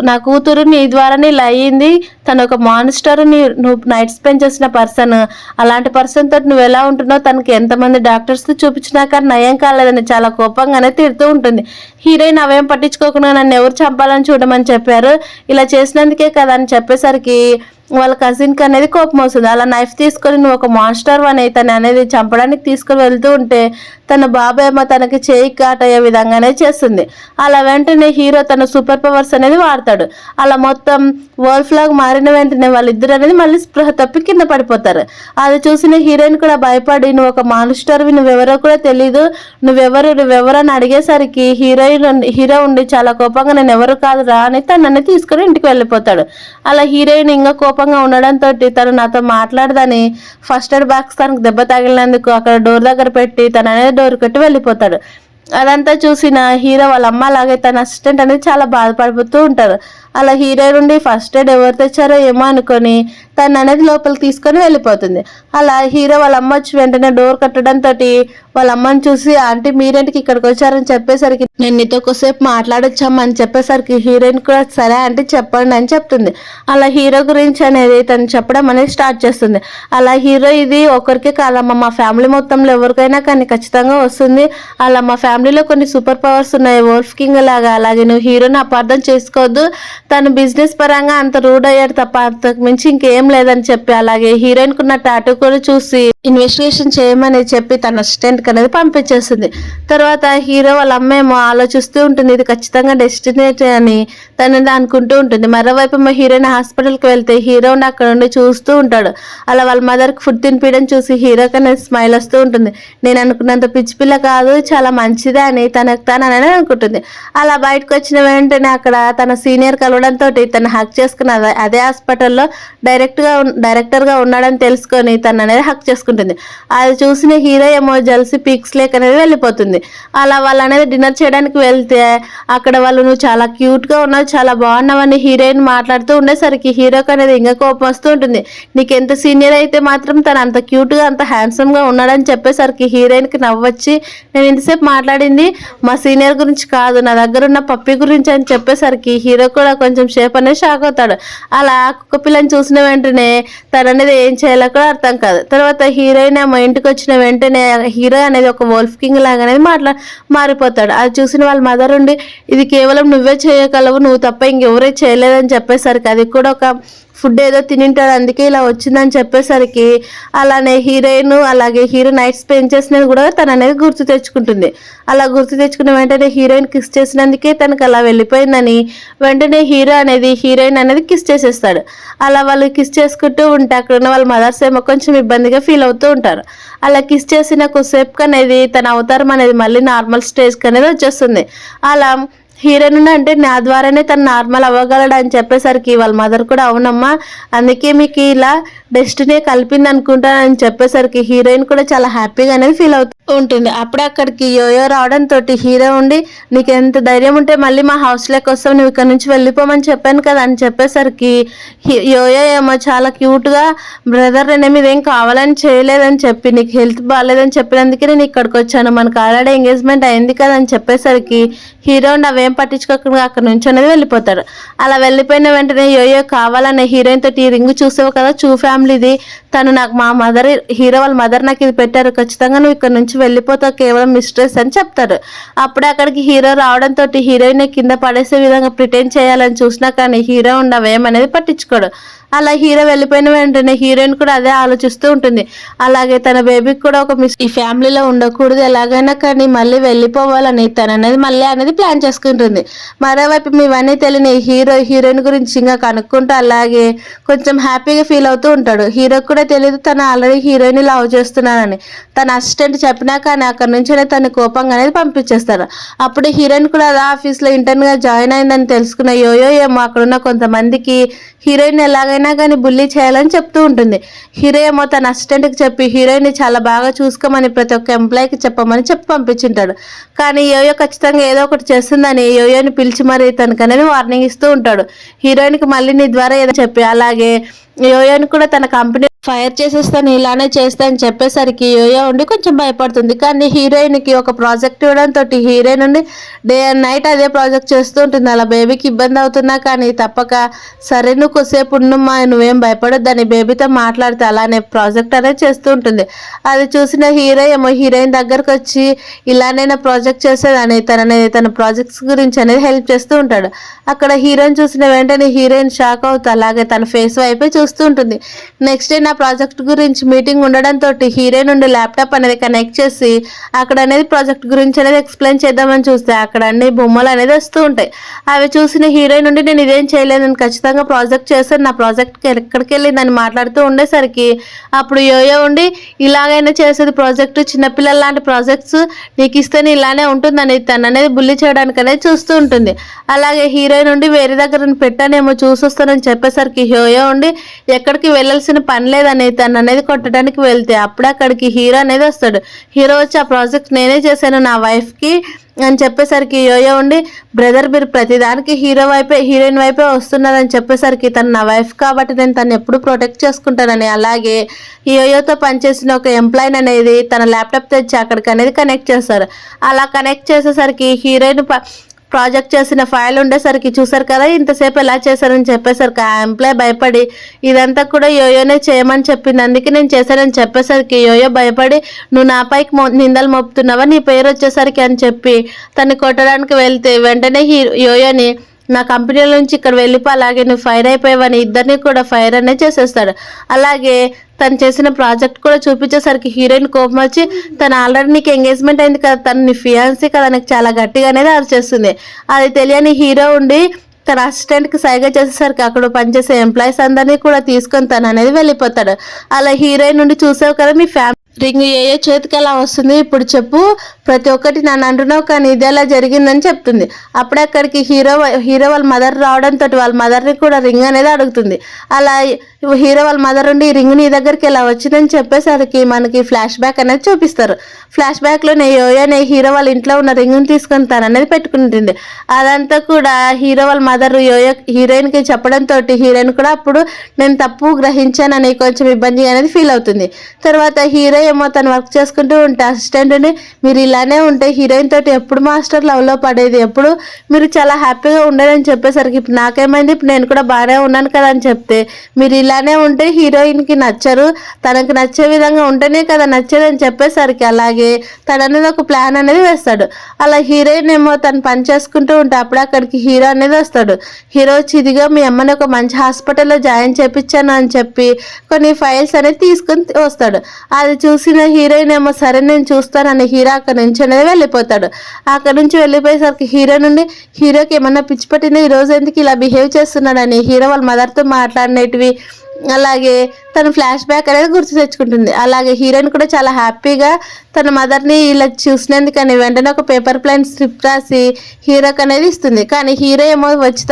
నా కూతురు నీ ద్వారానే ఇలా అయ్యింది, తను ఒక మాన్స్టర్, నువ్వు నైట్ స్పెండ్ చేసిన పర్సన్, అలాంటి పర్సన్ తోటి నువ్వు ఎలా ఉంటున్నావు, తనకి ఎంతమంది డాక్టర్స్ చూపించినా కానీ నయం కాలేదని చాలా కోపంగానే తిడుతూ ఉంటుంది. హీరోయిన్ అవేం పట్టించుకోకుండా నన్ను ఎవరు చంపాలని చూడమని చెప్పారు, ఇలా చేసినందుకే కదా అని చెప్పేసరికి వాళ్ళ కజిన్కి అనేది కోపం వస్తుంది. అలా నైఫ్ తీసుకొని నువ్వు ఒక మాన్స్టర్ అని తను అనేది చంపడానికి తీసుకొని వెళ్తూ ఉంటే తన బాబు ఏమో తనకి చేయి కాట్ అయ్యే విధంగానే చేస్తుంది. అలా వెంటనే హీరో తన సూపర్ పవర్స్ అనేది వాడతాడు. అలా మొత్తం వోల్ఫ్ లాగా మారిన వెంటనే వాళ్ళిద్దరు అనేది మళ్ళీ స్పృహ తప్పి కింద పడిపోతారు. అది చూసిన హీరోయిన్ కూడా భయపడి, నువ్వు ఒక మాన్స్టర్వి, నువ్వెవరో కూడా తెలీదు, నువ్వెవరు అని అడిగేసరికి హీరో ఉండి చాలా కోపంగా నేను ఎవరు కాదు రా అని తనని తీసుకొని ఇంటికి వెళ్ళిపోతాడు. అలా హీరోయిన్ ఇంకా కోపంగా ఉండడంతో తను నాతో మాట్లాడదని ఫస్ట్ ఎయిడ్ బాక్స్ తనకు దెబ్బ తగిలినందుకు అక్కడ డోర్ దగ్గర పెట్టి తన అనేది డోర్ కట్టి వెళ్ళిపోతాడు. అదంతా చూసిన హీరో వాళ్ళ అమ్మ అలాగే తన అసిస్టెంట్ అనేది చాలా బాధపడిపోతూ ఉంటారు. అలా హీరో నుండి ఫస్ట్ ఎయిడ్ ఎవరు తెచ్చారో ఏమో అనుకొని తను అనేది లోపలికి తీసుకొని వెళ్ళిపోతుంది. అలా హీరో వాళ్ళ అమ్మ వచ్చి వెంటనే డోర్ కట్టడంతో వాళ్ళ అమ్మని చూసి ఆంటీ మీరేంటికి ఇక్కడికి వచ్చారని చెప్పేసరికి నేను నీతో కొద్దిసేపు మాట్లాడొచ్చమ్మా అని చెప్పేసరికి హీరోయిన్ కూడా సరే అంటే చెప్పండి అని చెప్తుంది. అలా హీరో గురించి అనేది తను చెప్పడం అనేది స్టార్ట్ చేస్తుంది. అలా హీరో ఇది ఒకరికే కాదమ్మా మా ఫ్యామిలీ మొత్తంలో ఎవరికైనా కానీ ఖచ్చితంగా వస్తుంది. అలా మా ఫ్యామిలీలో కొన్ని సూపర్ పవర్స్ ఉన్నాయి వోల్ఫ్ కింగ్ లాగా. అలాగే నువ్వు హీరోని అపార్థం చేసుకోవద్దు, తను బిజినెస్ పరంగా అంత రూడ్ అయ్యాడు తప్ప అంతకు మించి ఇంకేం లేదని చెప్పి అలాగే హీరోయిన్ కున్న టాటూ కూడా చూసి ఇన్వెస్టిగేషన్ చేయమని చెప్పి తన అసిస్టెంట్ అనేది పంపించేస్తుంది. తర్వాత హీరో వాళ్ళ అమ్మేమో ఆలోచిస్తూ ఉంటుంది ఇది ఖచ్చితంగా డెస్టినేట్ అని తను అనుకుంటూ ఉంటుంది. మరోవైపు మా హీరోయిన్ హాస్పిటల్కి వెళ్తే హీరో అక్కడ నుండి చూస్తూ ఉంటాడు. అలా వాళ్ళ మదర్కి ఫుడ్ తినిపించడం చూసి హీరోకి అనేది స్మైల్ వస్తూ ఉంటుంది. నేను అనుకున్నంత పిచ్చి పిల్ల కాదు, చాలా మంచిదే అని తనకు తానని అనుకుంటుంది. అలా బయటకు వచ్చిన వెంటనే అక్కడ తన సీనియర్ కలవడంతో తను హక్ చేసుకున్న అదే హాస్పిటల్లో డైరెక్టర్గా ఉన్నాడని తెలుసుకొని తను అనేది హక్ చేసుకుంటుంది. అది చూసిన హీరో ఏమో జల్సీ పీక్స్ లేక్ అనేది వెళ్ళిపోతుంది. అలా వాళ్ళు అనేది డిన్నర్ చేయడానికి వెళ్తే అక్కడ వాళ్ళు నువ్వు చాలా క్యూట్గా ఉన్నావు, చాలా బాగున్నావని హీరోయిన్ మాట్లాడుతూ ఉండేసరికి హీరోకి అనేది ఇంకా కోపం వస్తూ ఉంటుంది. నీకు ఎంత సీనియర్ అయితే మాత్రం తను అంత క్యూట్గా అంత హ్యాండ్సమ్గా ఉన్నాడని చెప్పేసరికి హీరోయిన్కి నవ్వొచ్చి నేను ఇంతసేపు మాట్లాడింది మా సీనియర్ గురించి కాదు, నా దగ్గర ఉన్న పప్పి గురించి అని చెప్పేసరికి హీరో కూడా కొంచెం షేప్ అనేది షాక్ అవుతాడు. అలా కుక్క పిల్లని చూసిన వెంటనే తను అనేది ఏం చేయాలో కూడా అర్థం కాదు. తర్వాత హీరోయిన్ ఏమో ఇంటికి వచ్చిన వెంటనే హీరో అనేది ఒక వోల్ఫ్ కింగ్ లాగా అనేది మారిపోతాడు. అది చూసిన వాళ్ళ మదర్ ఉండి ఇది కేవలం నువ్వే చేయగలవు, నువ్వు తప్ప ఇంకెవరే చేయలేదని చెప్పేసరికి అది కూడా ఒక ఫుడ్ ఏదో తినింటాడు అందుకే ఇలా వచ్చిందని చెప్పేసరికి అలానే హీరోయిన్ అలాగే హీరో నైట్ స్పెండ్ చేసినది కూడా తను అనేది గుర్తు తెచ్చుకుంటుంది. అలా గుర్తు తెచ్చుకున్న వెంటనే హీరోయిన్ కిస్ చేసినందుకే తనకు అలా వెళ్ళిపోయిందని వెంటనే హీరో అనేది హీరోయిన్ అనేది కిస్ చేసేస్తాడు. అలా వాళ్ళు కిస్ చేసుకుంటూ ఉంటే అక్కడ ఉన్న వాళ్ళ మదర్స్ ఏమో కొంచెం ఇబ్బందిగా ఫీల్ అవుతూ ఉంటారు. అలా కిస్ చేసిన కొద్దిసేపుకి అనేది తన అవతారం అనేది మళ్ళీ నార్మల్ స్టేజ్కి అనేది వచ్చేస్తుంది. అలా హీరోయిన్ అంటే నా ద్వారానే తను నార్మల్ అవ్వగలడు అని చెప్పేసరికి వాళ్ళ మదర్ కూడా అవునమ్మా అందుకే మీకు ఇలా డెస్టినీ కలిపింది అనుకుంటానని చెప్పేసరికి హీరోయిన్ కూడా చాలా హ్యాపీగా అనేది ఫీల్ అవుతూ ఉంటుంది. అప్పుడే అక్కడికి యోయో రావడంతో హీరో ఉండి నీకు ఎంత ధైర్యం ఉంటే మళ్ళీ మా హౌస్లోకి వస్తావు, నువ్వు ఇక్కడ నుంచి వెళ్ళిపోమని చెప్పాను కదా అని చెప్పేసరికి యోయో ఏమో చాలా క్యూట్గా బ్రదర్ నేను మీద ఏం కావాలని చేయలేదని చెప్పి నీకు హెల్త్ బాగాలేదని చెప్పినందుకే నేను ఇక్కడికి వచ్చాను, మనకు ఆల్రెడీ ఎంగేజ్మెంట్ అయింది కదా అని చెప్పేసరికి హీరో అవేం పట్టించుకోకుండా అక్కడ నుంచి అనేది వెళ్ళిపోతాడు. అలా వెళ్ళిపోయిన వెంటనే యోయో కావాలనే హీరోయిన్ తోటి ఈ రింగ్ చూసావు కదా చూ ఫ్యామిలీది, తను నాకు మా మదర్ హీరో వాళ్ళ మదర్ నాకు ఇది పెట్టారు, ఖచ్చితంగా నువ్వు ఇక్కడ నుంచి వెళ్ళిపోతావు కేవలం మిస్ట్రెస్ అని చెప్తారు. అప్పుడే అక్కడికి హీరో రావడంతో హీరోయిన్ కింద పడేసే విధంగా ప్రిటెండ్ చేయాలని చూసినా కానీ హీరో ఉండవేమనేది పట్టించుకోడు. అలా హీరో వెళ్ళిపోయిన వెంటనే హీరోయిన్ కూడా అదే ఆలోచిస్తూ ఉంటుంది. అలాగే తన బేబీకి కూడా ఒక ఈ ఫ్యామిలీలో ఉండకూడదు, ఎలాగైనా కానీ మళ్ళీ వెళ్ళిపోవాలని తను అనేది మళ్ళీ అనేది ప్లాన్ చేసుకుంటుంది. మరోవైపు ఇవన్నీ తెలియని హీరోయిన్ గురించి ఇంకా కనుక్కుంటూ అలాగే కొంచెం హ్యాపీగా ఫీల్ అవుతూ ఉంటాడు. హీరోకి కూడా తెలియదు తను ఆల్రెడీ హీరోయిన్ లవ్ చేస్తున్నానని. తన అసిస్టెంట్ చెప్పినా కానీ అక్కడ నుంచి తన కోపంగా అనేది పంపించేస్తాడు. అప్పుడు హీరోయిన్ కూడా అదే ఆఫీస్లో ఇంటర్న్గా జాయిన్ అయిందని తెలుసుకున్న యోయో ఏమో అక్కడ ఉన్న కొంతమందికి హీరోయిన్ ఎలాగైనా కానీ బుల్లీ చేయాలని చెప్తూ ఉంటుంది. హీరో ఏమో తన అసిస్టెంట్కి చెప్పి హీరోయిన్ని చాలా బాగా చూసుకోమని ప్రతి ఒక్క ఎంప్లాయీకి చెప్పమని చెప్పి పంపించుంటాడు. కానీ యోయో ఖచ్చితంగా ఏదో ఒకటి చేస్తుందని యోయోని పిలిచి మరీ తనకనేది వార్నింగ్ ఇస్తూ ఉంటాడు. హీరోయిన్కి మళ్ళీ నీ ద్వారా ఏదో చెప్పి అలాగే యోయోని కూడా తన కంపెనీ ఫైర్ చేసేస్తాను ఇలానే చేస్తా అని చెప్పేసరికి యోయో ఉండి కొంచెం భయపడుతుంది. కానీ హీరోయిన్కి ఒక ప్రాజెక్ట్ ఇవ్వడంతో హీరోయిన్ నుండి డే అండ్ నైట్ అదే ప్రాజెక్ట్ చేస్తూ ఉంటుంది. అలా బేబీకి ఇబ్బంది అవుతున్నా కానీ తప్పక సరే నువ్వు కొద్దిసేపు ఉన్నమ్మా నువ్వేం భయపడొద్దని బేబీతో మాట్లాడితే అలానే ప్రాజెక్ట్ అనేది చేస్తూ ఉంటుంది. అది చూసిన హీరో ఏమో హీరోయిన్ దగ్గరకు వచ్చి ఇలానైనా ప్రాజెక్ట్ చేసేదని తన ప్రాజెక్ట్స్ గురించి అనేది హెల్ప్ చేస్తూ ఉంటాడు. అక్కడ హీరోయిన్ చూసిన వెంటనే హీరోయిన్ షాక్ అవుతా అలాగే తన ఫేస్ వైపే చూస్తూ ఉంటుంది. నెక్స్ట్ డే నా ప్రాజెక్ట్ గురించి మీటింగ్ ఉండడంతో హీరోయిన్ నుండి ల్యాప్టాప్ అనేది కనెక్ట్ చేసి అక్కడ అనేది ప్రాజెక్ట్ గురించి అనేది ఎక్స్ప్లెయిన్ చేద్దామని చూస్తే అక్కడ అన్ని బొమ్మలు అనేది వస్తూ ఉంటాయి. అవి చూసిన హీరోయిన్ నుండి నేను ఇదేం చేయలేదని ఖచ్చితంగా ప్రాజెక్ట్ చేస్తాను, నా ప్రాజెక్ట్కి ఎక్కడికి వెళ్ళిందని మాట్లాడుతూ ఉండేసరికి అప్పుడు యోయో ఉండి ఇలాగైనా చేసేది ప్రాజెక్టు చిన్నపిల్లల లాంటి ప్రాజెక్ట్స్ నీకు ఇస్తేనే ఇలానే ఉంటుందని తను అనేది బుల్లి చేయడానికి అనేది చూస్తూ ఉంటుంది. అలాగే హీరోయిన్ నుండి వేరే దగ్గర పెట్టానేమో చూసొస్తానని చెప్పేసరికి యోయో ఉండి ఎక్కడికి వెళ్ళాల్సిన పని లేదని తను అనేది కొట్టడానికి వెళ్తే అప్పుడు అక్కడికి హీరో అనేది వస్తాడు. హీరో వచ్చి ఆ ప్రాజెక్ట్ నేనే చేశాను నా వైఫ్కి అని చెప్పేసరికి యోయో ఉండి బ్రదర్ మీరు ప్రతిదానికి హీరోయిన్ వైపే వస్తున్నారని చెప్పేసరికి తను నా వైఫ్ కాబట్టి నేను తను ఎప్పుడు ప్రొటెక్ట్ చేసుకుంటానని, అలాగే యోయోతో పనిచేసిన ఒక ఎంప్లాయ్ అనేది తన ల్యాప్టాప్ తెచ్చి అక్కడికి అనేది కనెక్ట్ చేస్తారు. అలా కనెక్ట్ చేసేసరికి హీరోయిన్ ప్రాజెక్ట్ చేసిన ఫైల్ ఉండేసరికి చూసారు కదా ఇంతసేపు ఎలా చేశారని చెప్పేసరికి ఆ ఎంప్లాయ్ భయపడి ఇదంతా కూడా యోయోనే చేయమని చెప్పింది, అందుకే నేను చేశానని చెప్పేసరికి యోయో భయపడి నువ్వు నాపైకి నిందలు మోపుతున్నావా నీ పేరు వచ్చేసరికి అని చెప్పి తను కొట్టడానికి వెళ్తే వెంటనే యోయోని నా కంపెనీల నుంచి ఇక్కడ వెళ్ళిపో, అలాగే నువ్వు ఫైర్ అయిపోయావని ఇద్దరిని కూడా ఫైర్ అనేది చేసేస్తాడు. అలాగే తను చేసిన ప్రాజెక్ట్ కూడా చూపించేసరికి హీరోయిన్ కోపం వచ్చి తను ఆల్రెడీ నీకు ఎంగేజ్మెంట్ అయింది కదా, తను నీ ఫియాన్సీ కదా, నీకు చాలా గట్టిగా అనేది అరిచేస్తుంది. అది తెలియని హీరో ఉండి తన అసిస్టెంట్కి సైగా చేసేసరికి అక్కడ పనిచేసే ఎంప్లాయీస్ అందరినీ కూడా తీసుకొని తను అనేది వెళ్ళిపోతాడు. అలా హీరోయిన్ నుండి చూసావు కదా మీ ఫ్యామిలీ రింగ్ ఏ చేతికి ఎలా వస్తుంది ఇప్పుడు చెప్పు, ప్రతి ఒక్కటి నన్ను అంటున్నావు కానీ ఇది ఎలా జరిగిందని చెప్తుంది. అప్పుడే అక్కడికి హీరో వాళ్ళ మదర్ రావడంతో వాళ్ళ మదర్ని కూడా రింగ్ అనేది అడుగుతుంది. అలా హీరో వాళ్ళ మదర్ ఉండి ఈ రింగ్ నీ దగ్గరికి ఎలా వచ్చిందని చెప్పేసరికి మనకి ఫ్లాష్ బ్యాక్ అనేది చూపిస్తారు. ఫ్లాష్ బ్యాక్లోనే యోయోనే హీరో వాళ్ళ ఇంట్లో ఉన్న రింగ్ని తీసుకొని తను అనేది పెట్టుకుంటుంది. అదంతా కూడా హీరో వాళ్ళ మదర్ హీరోయిన్కి చెప్పడంతో హీరోయిన్ కూడా అప్పుడు నేను తప్పు గ్రహించానని కొంచెం ఇబ్బంది అనేది ఫీల్ అవుతుంది. తర్వాత హీరో ఏమో తను వర్క్ చేసుకుంటూ ఉంటే అసిస్టెంట్ని మీరు ఇలానే ఉంటే హీరోయిన్ తోటి ఎప్పుడు మాస్టర్ లవ్లో పడేది, ఎప్పుడు మీరు చాలా హ్యాపీగా ఉండేదని చెప్పేసరికి ఇప్పుడు నాకేమైంది, ఇప్పుడు నేను కూడా బాగానే ఉన్నాను కదా అని చెప్తే మీరు ఇలానే ఉంటే హీరోయిన్కి నచ్చరు, తనకు నచ్చే విధంగా ఉంటేనే కదా నచ్చేదని చెప్పేసరికి అలాగే తను అనేది ఒక ప్లాన్ అనేది వేస్తాడు. అలా హీరోయిన్ ఏమో తను పని చేసుకుంటూ ఉంటే అప్పుడు అక్కడికి హీరో అనేది వస్తాడు. హీరో వచ్చి ఇదిగా మీ అమ్మని ఒక మంచి హాస్పిటల్లో జాయిన్ చేయించాను అని చెప్పి కొన్ని ఫైల్స్ అనేది తీసుకొని వస్తాడు. అది చూసిన హీరోయిన్ ఏమో సరే నేను చూస్తానని హీరో అక్కడ నుంచి అనేది వెళ్ళిపోతాడు. అక్కడ నుంచి వెళ్ళిపోయేసరికి హీరో నుండి హీరోకి ఏమన్నా పిచ్చి పట్టింది, ఈ రోజు ఎందుకు ఇలా బిహేవ్ చేస్తున్నాడని హీరో వాళ్ళ మదర్తో మాట్లాడినవి అలాగే తను ఫ్లాష్ బ్యాక్ అనేది గుర్తు తెచ్చుకుంటుంది. అలాగే హీరోయిన్ కూడా చాలా హ్యాపీగా తన మదర్ని ఇలా చూసినందుకని వెంటనే ఒక పేపర్ ప్లైన్ స్క్రిప్ట్ రాసి హీరోకి అనేది ఇస్తుంది. కానీ హీరో ఏమో వచ్చి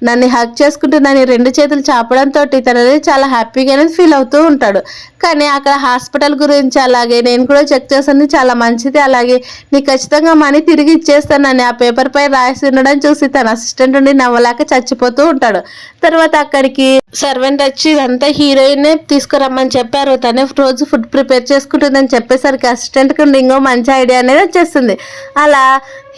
నన్ను హక్ చేసుకుంటుందని రెండు చేతులు చాపడంతో తనది చాలా హ్యాపీగా అనేది ఫీల్ అవుతూ ఉంటాడు. కానీ అక్కడ హాస్పిటల్ గురించి అలాగే నేను కూడా చెక్ చేస్తాను చాలా మంచిది, అలాగే నీకు ఖచ్చితంగా మనీ తిరిగి ఇచ్చేస్తానని ఆ పేపర్ పై రాసి ఉండడం చూసి తన అసిస్టెంట్ నుండి నవ్వలేక చచ్చిపోతూ ఉంటాడు. తర్వాత అక్కడికి సర్వెంట్ వచ్చి ఇదంతా హీరోయిన్ తీసుకురమ్మని చెప్పారు, తనే రోజు ఫుడ్ ప్రిపేర్ చేసుకుంటుందని చెప్పేసరికి అసిస్టెంట్కి ఇంకో మంచి ఐడియా అనేది వచ్చేస్తుంది. అలా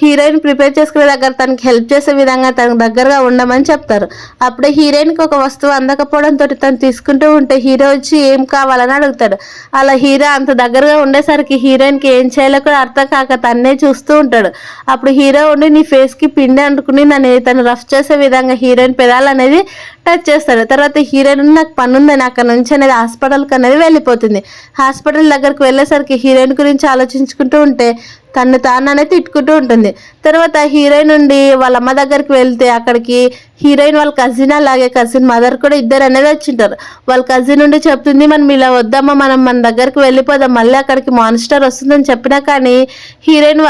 హీరోయిన్ ప్రిపేర్ చేసుకునే దగ్గర తనకి హెల్ప్ చేసే విధంగా తనకు దగ్గరగా ఉండమని చెప్తారు. అప్పుడే హీరోయిన్కి ఒక వస్తువు అందకపోవడంతో తను తీసుకుంటూ ఉంటే హీరో వచ్చి ఏం కావాలని అడుగుతాడు. అలా హీరో అంత దగ్గరగా ఉండేసరికి హీరోయిన్కి ఏం చేయాలో కూడా అర్థం కాక తన్నే చూస్తూ ఉంటాడు. అప్పుడు హీరో ఉండి నీ ఫేస్కి పిండి అనుకుని నన్ను తను రఫ్ చేసే విధంగా హీరోయిన్ పెదాలు అనేది టచ్ చేస్తాడు. తర్వాత హీరోయిన్ నాకు పని ఉందని అక్కడ నుంచి అనేది హాస్పిటల్కి అనేది వెళ్ళిపోతుంది. హాస్పిటల్ దగ్గరికి వెళ్ళేసరికి హీరోయిన్ గురించి ఆలోచించుకుంటూ ఉంటే తను తాననే తిట్టుకుంటూ ఉంటుంది. తర్వాత హీరోయిన్ నుండి వాళ్ళ అమ్మ దగ్గరికి వెళ్తే అక్కడికి హీరోయిన్ వాళ్ళ కజిన్ అలాగే కజిన్ మదర్ కూడా ఇద్దరు అనేది వచ్చింటారు. వాళ్ళ కజిన్ నుండి చెప్తుంది మనం ఇలా వద్దామా, మనం మన దగ్గరికి వెళ్ళిపోదాం, మళ్ళీ అక్కడికి మాన్స్టర్ వస్తుందని చెప్పినా కానీ హీరోయిన్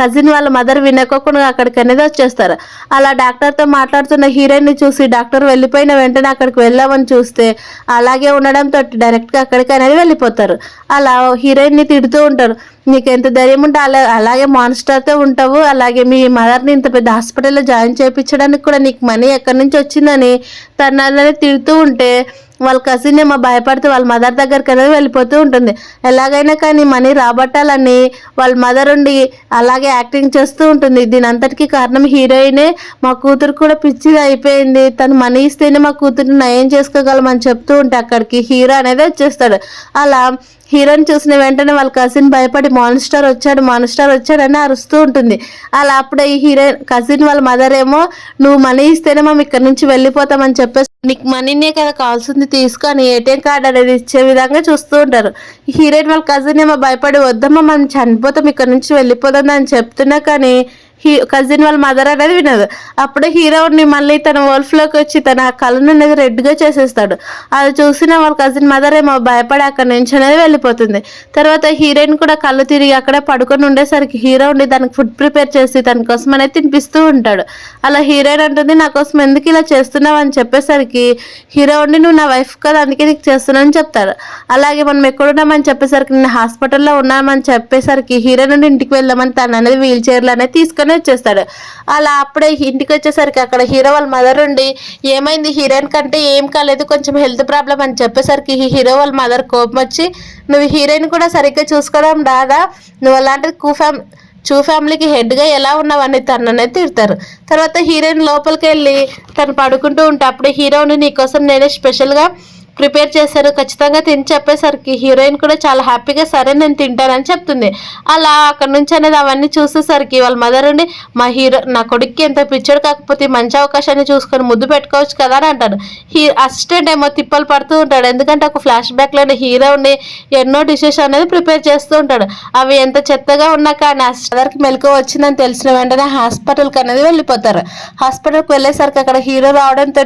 కజిన్ వాళ్ళ మదర్ వినకోకుండా అక్కడికి అనేది వచ్చేస్తారు. అలా డాక్టర్తో మాట్లాడుతున్న హీరోయిన్ని చూసి డాక్టర్ వెళ్ళిపోయిన వెంటనే అక్కడికి వెళ్ళామని చూస్తే అలాగే ఉండడంతో డైరెక్ట్గా అక్కడికి అనేది వెళ్ళిపోతారు. అలా హీరోయిన్ని తిడుతూ ఉంటారు, నీకు ఎంత ధైర్యం ఉంటే అలాగే మాన్స్టర్తో ఉంటావు, అలాగే మీ మదర్ని ఇంత పెద్ద హాస్పిటల్లో జాయిన్ చేయించడానికి కూడా నీకు మనీ ఎక్కడి నుంచి వచ్చిందని తనని తిడుతూ ఉంటే వాళ్ళ కజిన్ ఏమో భయపడుతూ వాళ్ళ మదర్ దగ్గరికి అనేది వెళ్ళిపోతూ ఉంటుంది. ఎలాగైనా కానీ మనీ రాబట్టాలని వాళ్ళ మదర్ ఉండి అలాగే యాక్టింగ్ చేస్తూ ఉంటుంది. దీని అంతటికీ కారణం హీరోయినే, మా కూతురు కూడా పిచ్చిది అయిపోయింది, తను మనీ ఇస్తేనే మా కూతురుని నయం చేసుకోగలమని చెప్తూ ఉంటే అక్కడికి హీరో అనేది వచ్చేస్తాడు. అలా హీరోని చూసిన వెంటనే వాళ్ళ కజిన్ భయపడి మాన్స్టర్ వచ్చాడని అరుస్తూ ఉంటుంది. అలా అప్పుడే ఈ హీరోయిన్ కజిన్ వాళ్ళ మదర్ ఏమో నువ్వు మనీ ఇస్తేనే మేము ఇక్కడ నుంచి వెళ్ళిపోతామని చెప్పేసి నీకు మనీనే కదా కావాల్సింది తీసుకొని ఏటీఎం కార్డు అనేది ఇచ్చే విధంగా చూస్తూ ఉంటారు. హీరోయిన్ వాళ్ళ కజిన్ ఏమో భయపడి వద్దమ్మా మనం చనిపోతాం ఇక్కడ నుంచి వెళ్ళిపోదాం అని చెప్తున్నా కానీ కజిన్ వాళ్ళ మదర్ అనేది వినదు. అప్పుడే హీరోని మళ్ళీ తన వోల్ఫ్లోకి వచ్చి తన కళ్ళను అనేది రెడ్గా చేసేస్తాడు. అది చూసిన వాళ్ళ కజిన్ మదర్ ఏమో భయపడి అక్కడి నుంచి అనేది వెళ్ళిపోతుంది. తర్వాత హీరోయిన్ కూడా కళ్ళు తిరిగి అక్కడే పడుకొని ఉండేసరికి హీరో ఉండి దానికి ఫుడ్ ప్రిపేర్ చేసి తన కోసం అనేది తినిపిస్తూ ఉంటాడు. అలా హీరోయిన్ అంటుంది, నా కోసం ఎందుకు ఇలా చేస్తున్నావు అని చెప్పేసరికి హీరో ఉండి, నువ్వు నా వైఫ్ కదా అందుకే నీకు చేస్తున్నాను అని చెప్తాడు. అలాగే మనం ఎక్కడున్నామని చెప్పేసరికి నేను హాస్పిటల్లో ఉన్నామని చెప్పేసరికి హీరో నుండి ఇంటికి వెళ్దామని తను అనేది వీల్ చైర్లో అనేది తీసుకొని వచ్చేస్తాడు. అలా అప్పుడే ఇంటికి వచ్చేసరికి అక్కడ హీరో వాళ్ళ మదర్ ఉండి, ఏమైంది హీరోయిన్ కంటే ఏం కాలేదు, కొంచెం హెల్త్ ప్రాబ్లం అని చెప్పేసరికి హీరో వాళ్ళ మదర్ కోపం వచ్చి, నువ్వు హీరోయిన్ కూడా సరిగ్గా చూసుకోవడం రాదా, నువ్వు అలాంటిది చూ ఫ్యామిలీకి హెడ్గా ఎలా ఉన్నావని తను అనేది తిడతారు. తర్వాత హీరోయిన్ లోపలికి వెళ్ళి తను పడుకుంటూ ఉంటే అప్పుడే హీరోని నీకోసం నేనే స్పెషల్గా ప్రిపేర్ చేశారు, ఖచ్చితంగా తిని చెప్పేసరికి హీరోయిన్ కూడా చాలా హ్యాపీగా సరే నేను తింటానని చెప్తుంది. అలా అక్కడ నుంచి అనేది అవన్నీ చూసేసరికి వాళ్ళ మదర్ ఉండి, నా కొడుక్కి ఎంత పిచ్చోడు కాకపోతే మంచి అవకాశాన్ని చూసుకొని ముద్దు పెట్టుకోవచ్చు కదా అని అంటాడు. అసిస్టెంట్ ఏమో తిప్పలు పడుతూ ఉంటాడు, ఎందుకంటే ఒక ఫ్లాష్ బ్యాక్లోనే హీరో ఉండి ఎన్నో డిషెస్ అనేది ప్రిపేర్ చేస్తూ ఉంటాడు. అవి ఎంత చెత్తగా ఉన్నా కానీ అసిస్టెంట్కి మెలకు వచ్చిందని తెలిసిన వెంటనే హాస్పిటల్కి అనేది వెళ్ళిపోతారు. హాస్పిటల్కి వెళ్ళేసరికి అక్కడ హీరో రావడంతో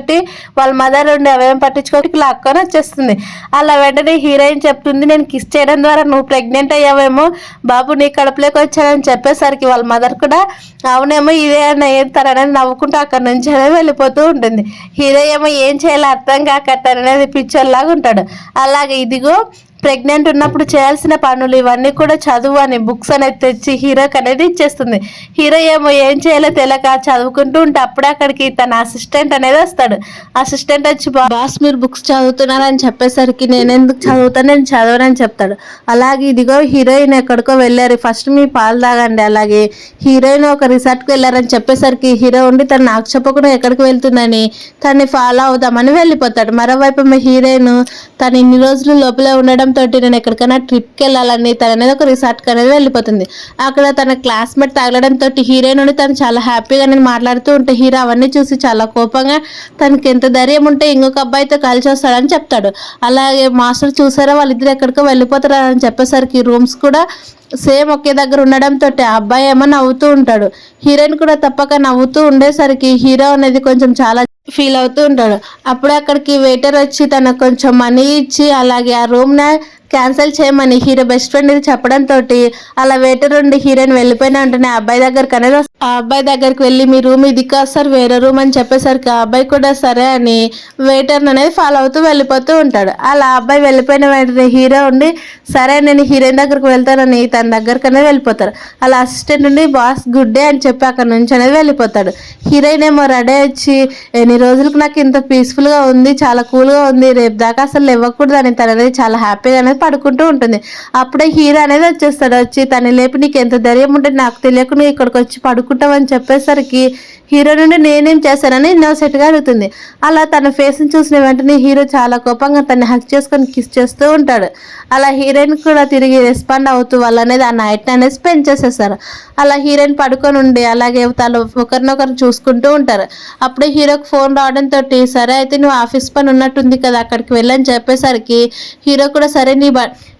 వాళ్ళ మదర్ ఉండి అవేం పట్టించుకోవడానికి లాక్కొని వచ్చేస్తుంది. అలా వెంటనే హీరోయిన్ చెప్తుంది, నేను కిస్ చేయడం ద్వారా నువ్వు ప్రెగ్నెంట్ అయ్యావేమో, బాబు నీ కడుపులోకి వచ్చానని చెప్పేసరికి వాళ్ళ మదర్ కూడా అవునేమో ఇదే తననేది నవ్వుకుంటూ అక్కడ నుంచి అనేది వెళ్ళిపోతూ ఉంటుంది. హీరో ఏమో ఏం చేయాలో అర్థం కాక తననేది పిక్చర్లాగా ఉంటాడు. అలాగే ఇదిగో ప్రెగ్నెంట్ ఉన్నప్పుడు చేయాల్సిన పనులు ఇవన్నీ కూడా చదువు అని బుక్స్ అనేది తెచ్చి హీరోకి అనేది ఇచ్చేస్తుంది. హీరో ఏమో ఏం చేయాలో తెలియక చదువుకుంటూ ఉంటే అప్పుడే అక్కడికి తన అసిస్టెంట్ అనేది వస్తాడు. అసిస్టెంట్ వచ్చి, బాస్ మీరు బుక్స్ చదువుతున్నారని చెప్పేసరికి నేను ఎందుకు చదువుతాను, నేను చదవనని చెప్తాడు. అలాగే ఇదిగో హీరోయిన్ ఎక్కడికో వెళ్ళారు, ఫస్ట్ మీ పాలు తాగండి. అలాగే హీరోయిన్ ఒక రిసార్ట్కి వెళ్ళారని చెప్పేసరికి హీరో ఉండి తను నాకు చెప్పకుండా ఎక్కడికి వెళ్తుందని తన్ని ఫాలో అవుదామని వెళ్ళిపోతాడు. మరోవైపు మీ హీరోయిన్ తను ఇన్ని రోజులు లోపలే ఉండడం తోటి నేను ఎక్కడికైనా ట్రిప్కి వెళ్ళాలని తన అనేది ఒక రిసార్ట్కి అనేది వెళ్ళిపోతుంది. అక్కడ తన క్లాస్మేట్ తగలడంతో హీరోయిన్ నుండి తను చాలా హ్యాపీగా నేను మాట్లాడుతూ ఉంటే హీరో అవన్నీ చూసి చాలా కోపంగా తనకి ఎంత ధైర్యం ఉంటే ఇంకొక అబ్బాయితో కలిసి వస్తాడని చెప్తాడు. అలాగే మాస్టర్ చూసారా వాళ్ళిద్దరు ఎక్కడికో వెళ్ళిపోతారా అని చెప్పేసరికి రూమ్స్ కూడా సేమ్ ఒకే దగ్గర ఉండడంతో ఆ అబ్బాయి ఏమో నవ్వుతూ ఉంటాడు. హీరోయిన్ కూడా తప్పక నవ్వుతూ ఉండేసరికి హీరో అనేది కొంచెం చాలా ఫీల్ అవుతూ ఉంటాడు. అప్పుడే అక్కడికి వెయిటర్ వచ్చి తనకు కొంచెం మనీ ఇచ్చి అలాగే ఆ రూమ్ని క్యాన్సిల్ చేయమని హీరో బెస్ట్ ఫ్రెండ్ ఇది చెప్పడంతో అలా వెయిటర్ ఉండి హీరోయిన్ వెళ్ళిపోయినా ఉంటేనే ఆ అబ్బాయి దగ్గరికి అనేది ఆ అబ్బాయి దగ్గరికి వెళ్ళి మీ రూమ్ ఇది కాదు సార్ వేరే రూమ్ అని చెప్పేసరికి ఆ అబ్బాయి కూడా సరే అని వెయిటర్ని అనేది ఫాలో అవుతూ వెళ్ళిపోతూ ఉంటాడు. అలా అబ్బాయి వెళ్ళిపోయిన వెంటనే హీరో ఉండి సరే నేను హీరోయిన్ దగ్గరికి వెళ్తానని తన దగ్గరికి అనేది వెళ్ళిపోతారు. అలా అసిస్టెంట్ నుండి బాస్ గుడ్ డే అని చెప్పి అక్కడ నుంచి అనేది వెళ్ళిపోతాడు. హీరోయిన్ ఏమో రెడీ వచ్చి ఎన్ని రోజులకు నాకు ఇంత పీస్ఫుల్గా ఉంది, చాలా కూల్గా ఉంది, రేపు దాకా అసలు ఇవ్వకూడదు అని తన అనేది చాలా హ్యాపీగా అనేది పడుకుంటూ ఉంటుంది. అప్పుడే హీరో అనేది వచ్చేస్తాడు. వచ్చి తను లేపి నీకు ఎంత ధైర్యం ఉంటే నాకు తెలియకుండా ఇక్కడికి వచ్చి పడుకుంటావని చెప్పేసరికి హీరో నుండి నేనేం చేశానని ఇన్నోసెంట్గా అడుగుతుంది. అలా తన ఫేస్ని చూసిన వెంటనే హీరో చాలా కోపంగా తన్ని హక్ చేసుకొని కిస్ చేస్తూ ఉంటాడు. అలా హీరోయిన్ కూడా తిరిగి రెస్పాండ్ అవుతూ వాళ్ళు అనేది ఆ నైట్ అనేది స్పెండ్ చేసేస్తారు. అలా హీరోయిన్ పడుకొని ఉండి అలాగే తను ఒకరినొకరు చూసుకుంటూ ఉంటారు. అప్పుడే హీరోకి ఫోన్ రావడంతో సరే అయితే నువ్వు ఆఫీస్ పని ఉన్నట్టుంది కదా అక్కడికి వెళ్ళని చెప్పేసరికి హీరో కూడా సరే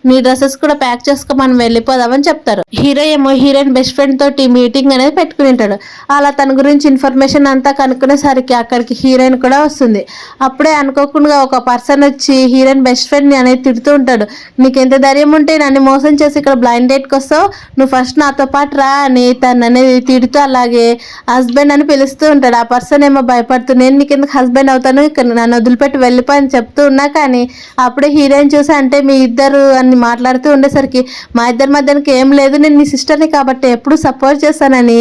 నీ డ్రెస్సెస్ కూడా ప్యాక్ చేసుకో మనం వెళ్ళిపోదామని చెప్తారు. హీరో ఏమో హీరోయిన్ బెస్ట్ ఫ్రెండ్ తోటి మీటింగ్ అనేది పెట్టుకుని ఉంటాడు. అలా తన గురించి ఇన్ఫర్మేషన్ అంతా కనుక్కునేసరికి అక్కడికి హీరోయిన్ కూడా వస్తుంది. అప్పుడే అనుకోకుండా ఒక పర్సన్ వచ్చి హీరోయిన్ బెస్ట్ ఫ్రెండ్ అనేది తిడుతూ ఉంటాడు. నీకు ఎంత ధైర్యం ఉంటే నన్ను మోసం చేసి ఇక్కడ బ్లైండ్ డేట్కి వస్తావు, నువ్వు ఫస్ట్ నాతో పాటు రా అని తను అనేది తిడుతూ అలాగే హస్బెండ్ అని పిలుస్తూ ఉంటాడు. ఆ పర్సన్ ఏమో భయపడుతూ నేను నీకు ఎందుకు హస్బెండ్ అవుతాను, ఇక్కడ నన్ను వదిలిపెట్టి వెళ్ళిపోయి చెప్తూ ఉన్నా కానీ అప్పుడే హీరోయిన్ చూసి అంటే మీ ఇద్దరు అని మాట్లాడుతూ ఉండేసరికి మా ఇద్దరి మధ్యనికి ఏం లేదు, నేను నీ సిస్టర్ని కాబట్టి ఎప్పుడు సపోర్ట్ చేస్తానని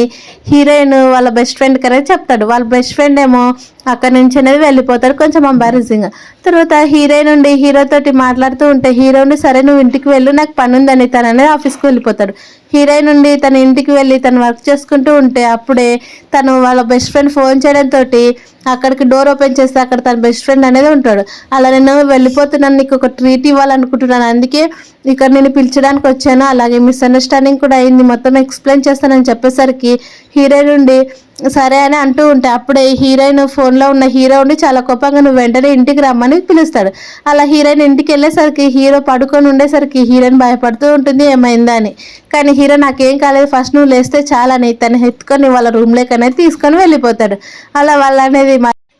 హీరోయిన్ వాళ్ళ బెస్ట్ ఫ్రెండ్ కరే చెప్తాడు. వాళ్ళ బెస్ట్ ఫ్రెండ్ ఏమో అక్కడి నుంచి అనేది వెళ్ళిపోతాడు కొంచెం ఎంబారసింగ్. తర్వాత హీరోయిన్ ఉండి హీరోతోటి మాట్లాడుతూ ఉంటే హీరో ఉండి సరే నువ్వు ఇంటికి వెళ్ళు నాకు పని ఉందని తను అనేది ఆఫీస్కి వెళ్ళిపోతాడు. హీరోయిన్ నుండి తన ఇంటికి వెళ్ళి తను వర్క్ చేసుకుంటూ ఉంటే అప్పుడే తను వాళ్ళ బెస్ట్ ఫ్రెండ్ ఫోన్ చేయడంతో అక్కడికి డోర్ ఓపెన్ చేస్తే అక్కడ తన బెస్ట్ ఫ్రెండ్ అనేది ఉంటాడు. అలా నేను వెళ్ళిపోతున్నాను, నీకు ఒక ట్రీట్ ఇవ్వాలనుకుంటున్నాను, అందుకే ఇక్కడ నేను పిలిచడానికి వచ్చాను, అలాగే మిస్అండర్స్టాండింగ్ కూడా అయింది, మొత్తం ఎక్స్ప్లెయిన్ చేస్తానని చెప్పేసరికి హీరోయిన్ నుండి సరే అని అంటూ ఉంటే అప్పుడే హీరోయిన్ ఫోన్లో ఉన్న హీరో ఉండి చాలా కోపంగా నువ్వు వెంటనే ఇంటికి రమ్మని పిలుస్తాడు. అలా హీరోయిన్ ఇంటికి వెళ్ళేసరికి హీరో పడుకొని ఉండేసరికి హీరోయిన్ భయపడుతూ ఉంటుంది ఏమైందా అని. కానీ హీరో నాకేం కాలేదు ఫస్ట్ నువ్వు లేస్తే చాలని తను ఎత్తుకొని వాళ్ళ రూమ్లోకి అనేది తీసుకొని వెళ్ళిపోతాడు. అలా వాళ్ళు అనేది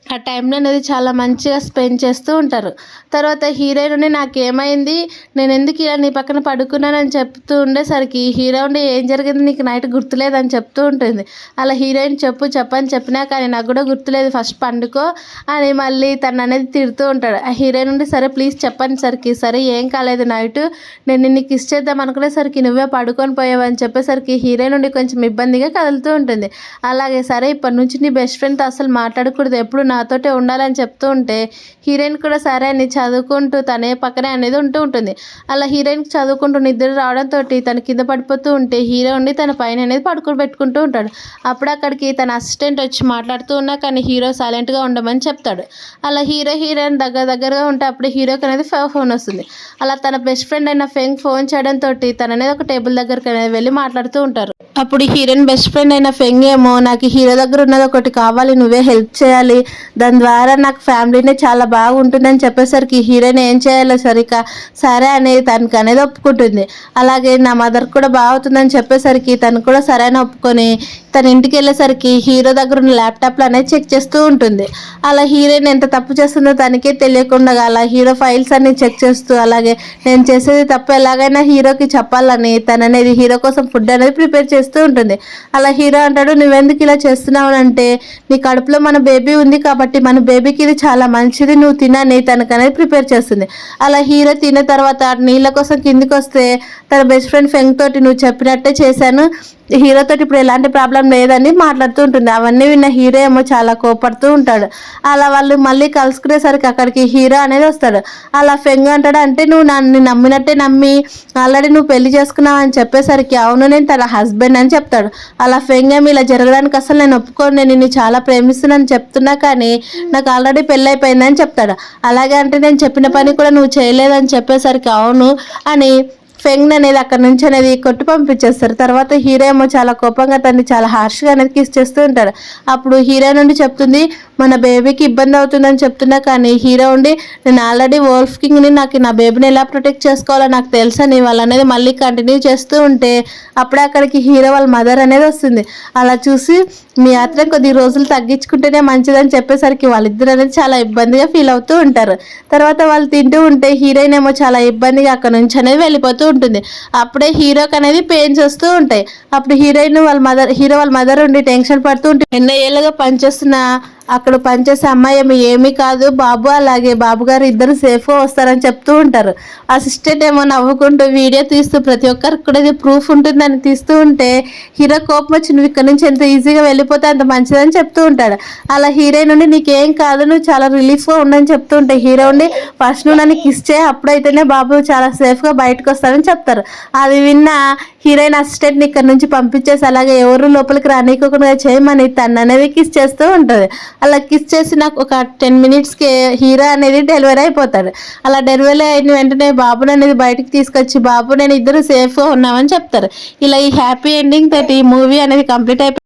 ఆ టైంలో అనేది చాలా మంచిగా స్పెండ్ చేస్తూ ఉంటారు. తర్వాత హీరోయిన్ ఉండి నాకేమైంది, నేను ఎందుకు ఇలా నీ పక్కన పడుకున్నానని చెప్తూ ఉండేసరికి హీరో ఉండి ఏం జరిగింది నీకు నైట్ గుర్తులేదని చెప్తూ ఉంటుంది. అలా హీరోయిన్ చెప్పని చెప్పినా కానీ నాకు కూడా గుర్తులేదు ఫస్ట్ పండుకో అని మళ్ళీ తను అనేది తిడుతూ ఉంటాడు. ఆ హీరోయిన్ ఉండి సరే ప్లీజ్ చెప్పని సరికి సరే ఏం కాలేదు నైట్ నేను నిన్ను కిస్ చేద్దాం అనుకునేసరికి నువ్వే పడుకొని పోయావు అని చెప్పేసరికి హీరోయిన్ ఉండి కొంచెం ఇబ్బందిగా కదులుతూ ఉంటుంది. అలాగే సరే ఇప్పటి నుంచి నీ బెస్ట్ ఫ్రెండ్తో అసలు మాట్లాడకూడదు ఎప్పుడు నాతోటే ఉండాలని చెప్తూ ఉంటే హీరోయిన్ కూడా సరే అని చదువుకుంటూ తనే పక్కనే అనేది ఉంటూ ఉంటుంది. అలా హీరోయిన్ చదువుకుంటూ నిద్ర రావడంతో తను కింద పడిపోతూ ఉంటే హీరో ఉండి తన పైన అనేది పడుకుని పెట్టుకుంటూ ఉంటాడు. అప్పుడు అక్కడికి తన అసిస్టెంట్ వచ్చి మాట్లాడుతూ ఉన్నా కానీ హీరో సైలెంట్గా ఉండమని చెప్తాడు. అలా హీరోయిన్ దగ్గరగా ఉంటే అప్పుడు హీరోకి అనేది ఫోన్ వస్తుంది. అలా తన బెస్ట్ ఫ్రెండ్ అయిన ఫెంగ్ ఫోన్ చేయడంతో తన అనేది ఒక టేబుల్ దగ్గరికి అనేది వెళ్ళి మాట్లాడుతూ ఉంటారు. అప్పుడు హీరోయిన్ బెస్ట్ ఫ్రెండ్ అయిన ఫెంగ్ ఏమో నాకు హీరో దగ్గర ఉన్నది ఒకటి కావాలి నువ్వే హెల్ప్ చేయాలి దాని ద్వారా నాకు ఫ్యామిలీనే చాలా బాగుంటుందని చెప్పేసరికి హీరోయిన్ ఏం చేయాలో సరిగ్గా సరే అనేది తనకు అనేది ఒప్పుకుంటుంది. అలాగే నా మదర్ కూడా బాగుంటుందని చెప్పేసరికి తను కూడా సరే అని ఒప్పుకొని తన ఇంటికి వెళ్ళేసరికి హీరో దగ్గర ఉన్న ల్యాప్టాప్లో అనేది చెక్ చేస్తూ ఉంటుంది. అలా హీరోయిన్ ఎంత తప్పు చేస్తుందో తనకే తెలియకుండా అలా హీరో ఫైల్స్ అన్ని చెక్ చేస్తూ అలాగే నేను చేసేది తప్పు ఎలాగైనా హీరోకి చెప్పాలని తను అనేది హీరో కోసం ఫుడ్ అనేది ప్రిపేర్ చేస్తూ ఉంటుంది. అలా హీరో అంటాడు నువ్వెందుకు ఇలా చేస్తున్నావు అంటే నీ కడుపులో మన బేబీ ఉంది కాబట్టి మన బేబీకి ఇది చాలా మంచిది నువ్వు తినని తనకు అనేది ప్రిపేర్ చేస్తుంది. అలా హీరో తిన్న తర్వాత నీళ్ళ కోసం కిందికి వస్తే తన బెస్ట్ ఫ్రెండ్ ఫెంగ్ తోటి నువ్వు చెప్పినట్టే చేశాను హీరోతో ఇప్పుడు ఎలాంటి ప్రాబ్లం లేదని మాట్లాడుతూ ఉంటుంది. అవన్నీ విన్న హీరో ఏమో చాలా కోపడుతూ ఉంటాడు. అలా వాళ్ళు మళ్ళీ కలుసుకునేసరికి అక్కడికి హీరో అనేది వస్తాడు. అలా ఫెంగ్ అంటాడు అంటే నువ్వు నన్ను నమ్మినట్టే నమ్మి ఆల్రెడీ నువ్వు పెళ్లి చేసుకున్నావు అని చెప్పేసరికి అవును నేను తన హస్బెండ్ అని చెప్తాడు. అలా ఫెంగ్ ఏమి ఇలా జరగడానికి అసలు నేను ఒప్పుకోను నేను నిన్ను చాలా ప్రేమిస్తున్నాను చెప్తున్నా కానీ నాకు ఆల్రెడీ పెళ్ళి అయిపోయిందని చెప్తాడు. అలాగే అంటే నేను చెప్పిన పని కూడా నువ్వు చేయలేదని చెప్పేసరికి అవును అని ఫెంగ్ అనేది అక్కడ నుంచి అనేది కొట్టి పంపించేస్తారు. తర్వాత హీరో ఏమో చాలా కోపంగా తన్ని చాలా హార్ష్గా అనేది కిస్ చేస్తూ ఉంటాడు. అప్పుడు హీరో నుండి చెప్తుంది మన బేబీకి ఇబ్బంది అవుతుందని చెప్తున్నా కానీ హీరో ఉండి నేను ఆల్రెడీ వోల్ఫ్ కింగ్ని నాకు నా బేబీని ఎలా ప్రొటెక్ట్ చేసుకోవాలో నాకు తెలుసని వాళ్ళు అనేది మళ్ళీ కంటిన్యూ చేస్తూ ఉంటే అప్పుడే అక్కడికి హీరో వాళ్ళ మదర్ అనేది వస్తుంది. అలా చూసి మీ యాత్ర కొద్ది రోజులు తగ్గించుకుంటేనే మంచిదని చెప్పేసరికి వాళ్ళిద్దరు అనేది చాలా ఇబ్బందిగా ఫీల్ అవుతూ ఉంటారు. తర్వాత వాళ్ళు తింటూ ఉంటే హీరోయిన్ ఏమో చాలా ఇబ్బందిగా అక్కడ నుంచి అనేది వెళ్ళిపోతూ ఉంటుంది. అప్పుడే హీరోకి అనేది పెయిన్స్ వస్తూ ఉంటాయి. అప్పుడు హీరో వాళ్ళ మదర్ ఉండి టెన్షన్ పడుతూ ఉంటే ఎన్నో ఏళ్ళుగా పనిచేస్తున్న అక్కడ పనిచేసే అమ్మాయి ఏమీ కాదు బాబు అలాగే బాబు గారు ఇద్దరు సేఫ్గా వస్తారని చెప్తూ ఉంటారు. అసిస్టెంట్ ఏమో నవ్వుకుంటూ వీడియో తీస్తూ ప్రతి ఒక్కరికి కూడా ఇది ప్రూఫ్ ఉంటుందని తీస్తూ ఉంటే హీరో కోపం వచ్చి నువ్వు ఇక్కడ నుంచి ఎంత ఈజీగా వెళ్ళిపోతే అంత మంచిదని చెప్తూ ఉంటాడు. అలా హీరోయిన్ నుండి నీకేం కాదు నువ్వు చాలా రిలీఫ్గా ఉండని చెప్తూ ఉంటే హీరో ఉండి ఫస్ట్ నువ్వు నన్ను కిస్ చేయి అప్పుడైతేనే బాబు చాలా సేఫ్గా బయటకు వస్తారని చెప్తారు. అది విన్న హీరోయిన్ అసిస్టెంట్ని ఇక్కడ నుంచి పంపించేసి అలాగే ఎవరు లోపలికి రానికోకుండా చేయమని తను అనేది కిస్ చేస్తూ ఉంటుంది. అలా కిస్ చేసి నాకు ఒక 10 minutesకి హీరో అనేది డెలివరీ అయిపోతాడు. అలా డెలివరీ అయిన వెంటనే బాబుని అనేది బయటికి తీసుకొచ్చి బాబు నేను ఇద్దరు సేఫ్గా ఉన్నామని చెప్తారు. ఇలా ఈ హ్యాపీ ఎండింగ్ తోటి ఈ మూవీ అనేది కంప్లీట్ అయిపోయింది.